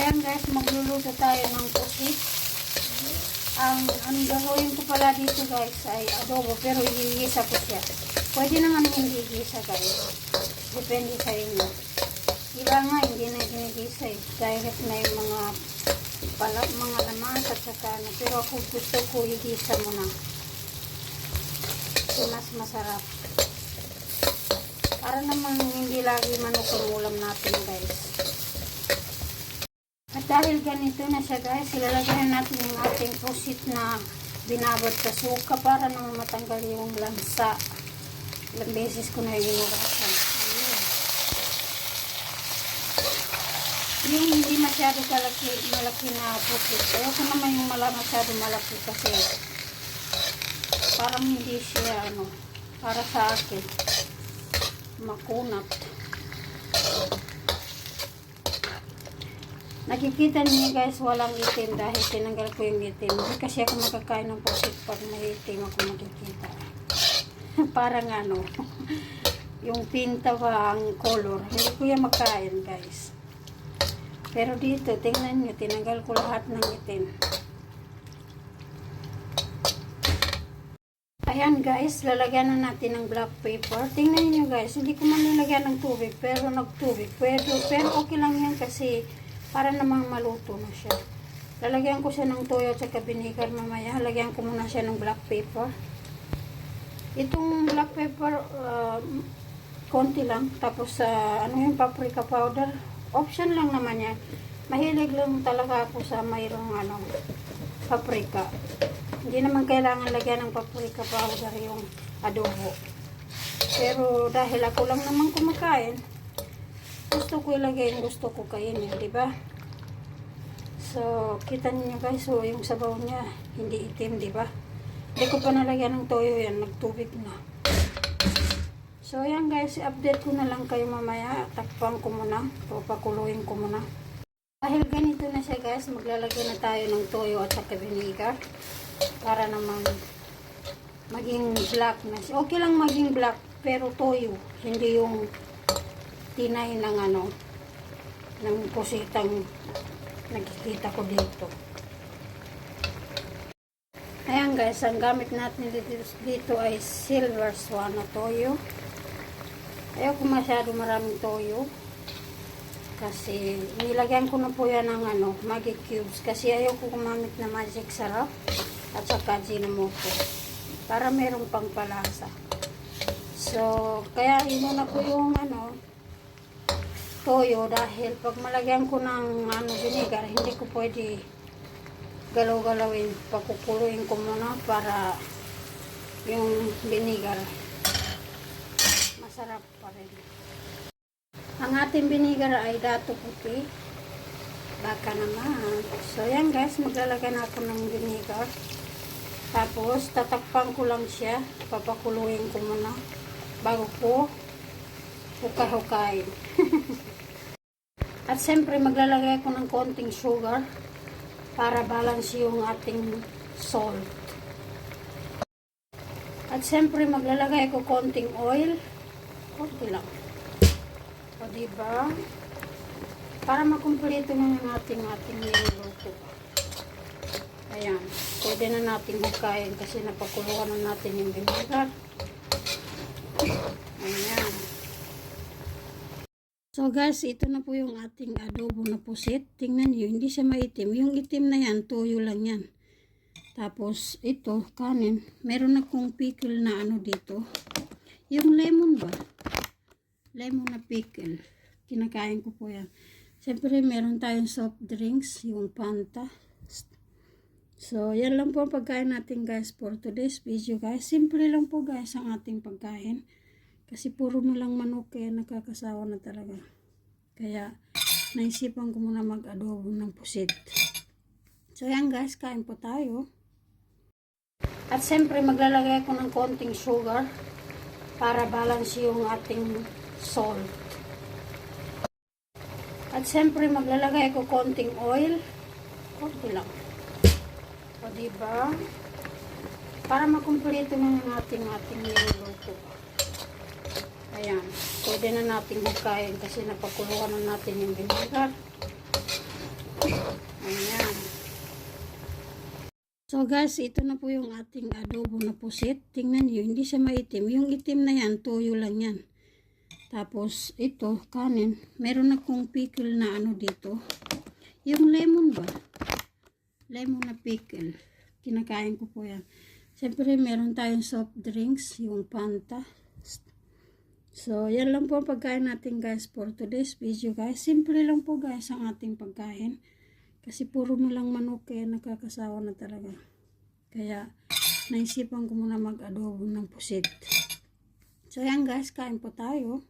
Ayan guys, magluluto tayo ng pusit. Ang gagawin ko pala dito guys ay adobo, pero igigisa ko siya. Pwede naman hindi igisa guys. Depende sa inyo. Iba nga hindi na ginigisa eh. Direct na yung mga lamas at saka ano. Pero ako gusto ko igisa muna. Kasi mas masarap. Para naman hindi lagi manok ang ulam natin guys. At dahil ganito na siya guys, ilalagyan natin yung ating pusit na binabad sa suka para naman matanggal yung lansa. Ilang beses ko na inurasan. Yung hindi masyado malaki na pusit. Ayoko naman yung masyado malaki kasi parang hindi siya para sa akin makunat. Nakikita niyo guys, walang itim dahil tinanggal ko yung itim. Hindi kasi ako makakain ng pusit pag may itim ako makikita. Parang yung pinta ba ang color. Hindi ko yan makain guys. Pero dito, tingnan nyo, tinanggal ko lahat ng itim. Ayan guys, lalagyan na natin ng black pepper. Tingnan nyo guys, hindi ko man nilagyan ng tubig, pero nagtubig. Pero okay lang yan kasi para namang maluto na siya. Lalagyan ko siya ng toyo at saka vinegar mamaya. Lagyan ko muna siya ng black pepper. Itong black pepper, konti lang. Tapos, yung paprika powder, option lang naman yan. Mahilig lang talaga ako sa mayroong paprika. Hindi naman kailangan lagyan ng paprika powder yung adobo. Pero dahil ako lang naman kumakain, gusto ko ilagay yung gusto ko kainin, di ba? So, kita niyo guys, so yung sabaw niya hindi itim, di ba? Hindi ko pa nalagyan ng toyo yan, nagtubig na. So, ayan guys, update ko na lang kayo mamaya. Takpan ko muna, papakuluin ko muna. Dahil ganito na siya guys, maglalagay na tayo ng toyo at saka vinegar para naman maging black na siya. Okay lang maging black, pero toyo, hindi yung tinay ng ng pusitang nakikita ko dito. Ayan guys, ang gamit natin dito ay silver swan na toyo. Ayoko masyado maraming toyo kasi nilagyan ko na po yan ng Maggi cubes kasi ayoko gumamit na magic sarap at saka Ajinomoto para merong pangpalasa. So, kaya inuna ko yung toyo dahil pag malagyan ko ng vinegar, hindi ko pwede galaw-galawin. Pakukuluin ko muna para yung vinegar masarap pa rin. Ang ating vinegar ay dato puti. Baka naman. So, yan guys, maglalagay na ako ng vinegar. Tapos, tatakpan ko lang siya. Papakuluin ko muna bago ko hukay-hukayin. At siyempre maglalagay ko ng konting sugar para balance yung ating salt. At siyempre maglalagay ko konting oil. Konti lang. O diba? Para makumpleto na yung ating niluluto. Ayan. Pwede na natin hukayin kasi napakuluan na natin yung vinegar. Ayan. So guys, ito na po yung ating adobo na pusit. Tingnan nyo, hindi siya maitim. Yung itim na yan, toyo lang yan. Tapos, ito, kanin. Meron akong pickle na dito. Yung lemon ba? Lemon na pickle. Kinakain ko po yan. Siyempre, meron tayong soft drinks, yung Fanta. So, yan lang po ang pagkain natin guys for today's video guys. Simple lang po guys ang ating pagkain. Kasi puro na lang manok kaya nakakasawa na talaga. Kaya naisipan ko muna mag-adobo ng pusit. So yan guys, kain po tayo. At siyempre maglalagay ko ng konting sugar para balance yung ating salt. At siyempre maglalagay ko konting oil. Konti lang. O diba? Para makumpleto na yung ating niluluto. Ayan, pwede na natin hukayin kasi napakuluan na natin yung vinegar. So guys, ito na po yung ating adobo na pusit. Tingnan niyo, hindi siya maitim. Yung itim na yan, toyo lang yan. Tapos ito, kanin. Meron akong pickle na ano dito. Yung lemon ba? Lemon na pickle. Kinakain ko po yan. Siyempre, meron tayong soft drinks, yung Fanta. So, yan lang po ang pagkain natin guys for today's video guys. Simple lang po guys ang ating pagkain. Kasi puro na lang manok kaya nakakasawa na talaga. Kaya, naisipan ko muna mag-adobo ng pusit. So, yan guys, kain po tayo.